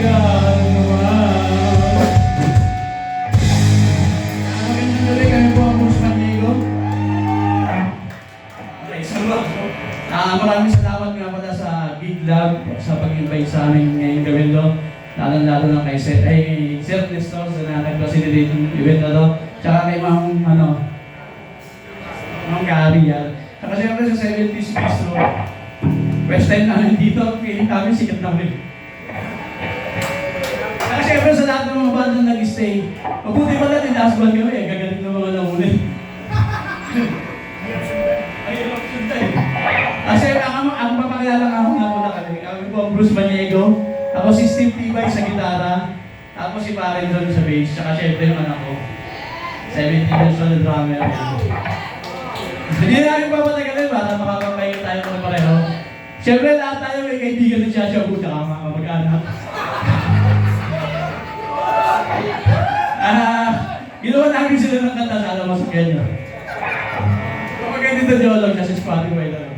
Ikaw naman. Magandang gabi, kami po ang Busman Diego. Okay, salamat po. Maraming salamat nga pala sa Big Love sa pag-invite sa amin ngayong gawin do. Lalo na kay Sir Nestor na nag-facilitate ng event na to. Tsaka kay Ma'am Kari yan. Saka siyempre sa 70s Bistro. First time namin dito, feeling namin sikat namin. Saka siyempre sa lahat ng mga bandang nag-stay. Mabuti pala din last band kami eh, gagaling ng mga naunay. Ayun lang sunta eh. Kasi ang papakilala nga ako nga muna kami. Kami po ang Bruce Maniego. Ako si Steve Tibay sa gitara. Tapos si Paren John sa bass. Tsaka syempre yung anak ko. 17 years old na drummer. Hindi namin papatagalin para makakapayin tayo ng pareho. Siyempre lahat tayo may kaibigan ng Shashabu tsaka mga kamag-anak. Ginawa namin sila ng kanta sa alam sa Kenya. Kapag kayo dito Jolog kasi Spotify lang.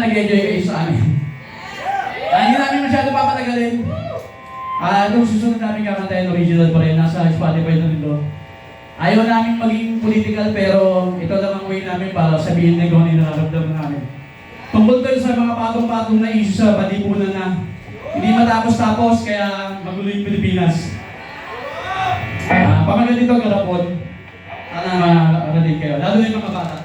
Nag-enjoy kayo sa amin. Hindi namin masyado papatagalin. Nung susunod namin kakantayin original pa rin, nasa Spotify na rin doon. Ayaw namin maging political pero ito lang ang way namin para sabihin na kung ano yung nararamdaman namin. Tungkol tayo sa mga patong-patong na issue sa palipunan na hindi matapos-tapos kaya magulo yung Pilipinas. Pamagat ito, Garapon. Sana ma-relate kayo, lalo na yung mga bata.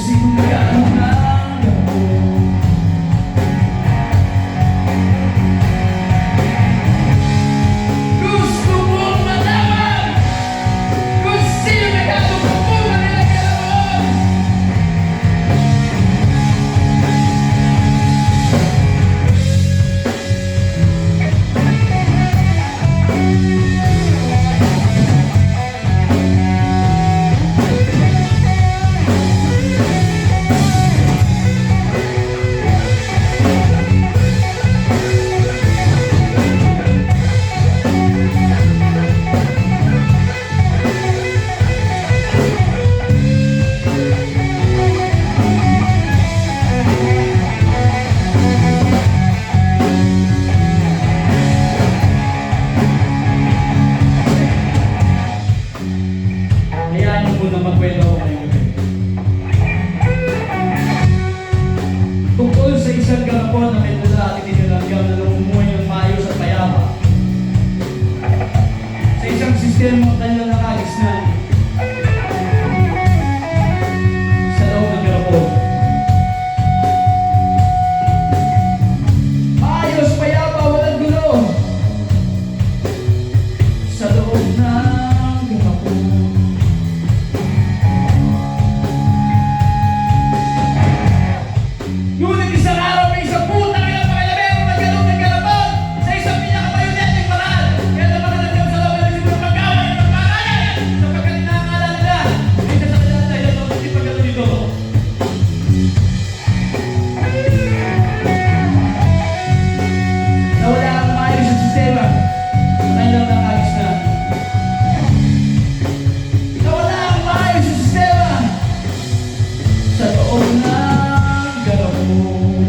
sino nag-ano ng gamot. Gusto mong malaman kung sino nag-ano ng gamot. Hayaan niyo po na magkwento ako ngayong gabi. Tungkol sa isang garapon na may lalaki tinilanggam na namumuhay ng maayos at payapa. Sa isang sistemang kanyang nakagisnan sa loob ng garapon. Maayos, payapa, walang gulo. Sa loob ng garapon. Ngunit isang araw may isang putang ilang pakilabero na ganun ng garapon sa isang pinakamayuneting paraan. Kaya naman nandiyan sa loob ng isip ng pag-away at pagmarayan sapagkat inakala nila isa sa kanila dahil ang hindi pagkano dito. Nawala ang maayos sa sistema sa kanilang nakagisnan. Nawala ang maayos sa sistema sa loob ng garapon.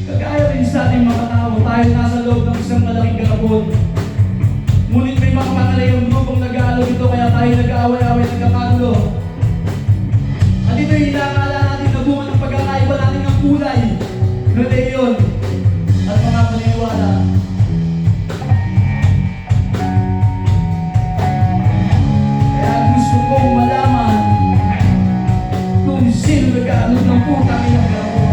Kagaya rin sa ating mga tao, tayo nasa loob ng isang malaking garapon. Ngunit may mga pangalayang grupong nag-aalo dito kaya tayo nag-aaway-aaway ng kakagulo. At ito'y inakala natin na bunga ng pagkakaiba natin ng kulay, reliyon, at mga paniniwala. Kaya gusto kong malaman kung sino nag-aalo ng putang ilang garapon.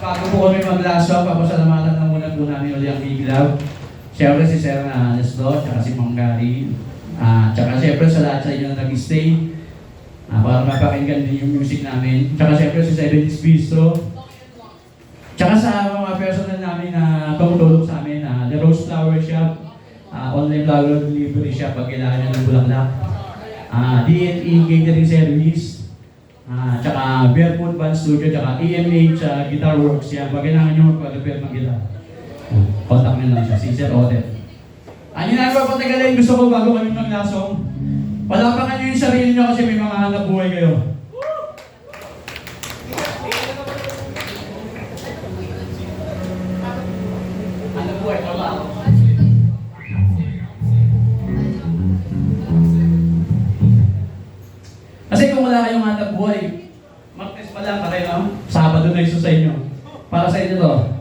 Bago po kami mag-last up, papasalamatan na muna po namin ulit ang Biglaw. Siyempre si Sir Neslo, tsaka si Mang Gary. Tsaka siyempre sa lahat sa inyo na nag-stay para mapakinggan din yung music namin. Tsaka siyempre si Seven's Bistro. Tsaka sa mga personal namin na tumutulong sa amin, The Rose Flower Shop, online flower delivery shop pag kailangan nyo ng bulaklak. DNE Catering Service. Tsaka Barefoot Band Studio, tsaka EMH Guitar Works yan. Pag kailangan nyo magpag-repair ng guitar, contact nyo lang siya, si Sir Odet. Ano na papatagalin, gusto ko bago kami maglasong. Palapakan nyo yung sarili nyo kasi may mga hanap buhay kayo. Hanap buhay, trabaho. Kasi kung wala kayong hanap buhay, Martes pa lang, pareho, Sabado na isa sa inyo. Para sa inyo to.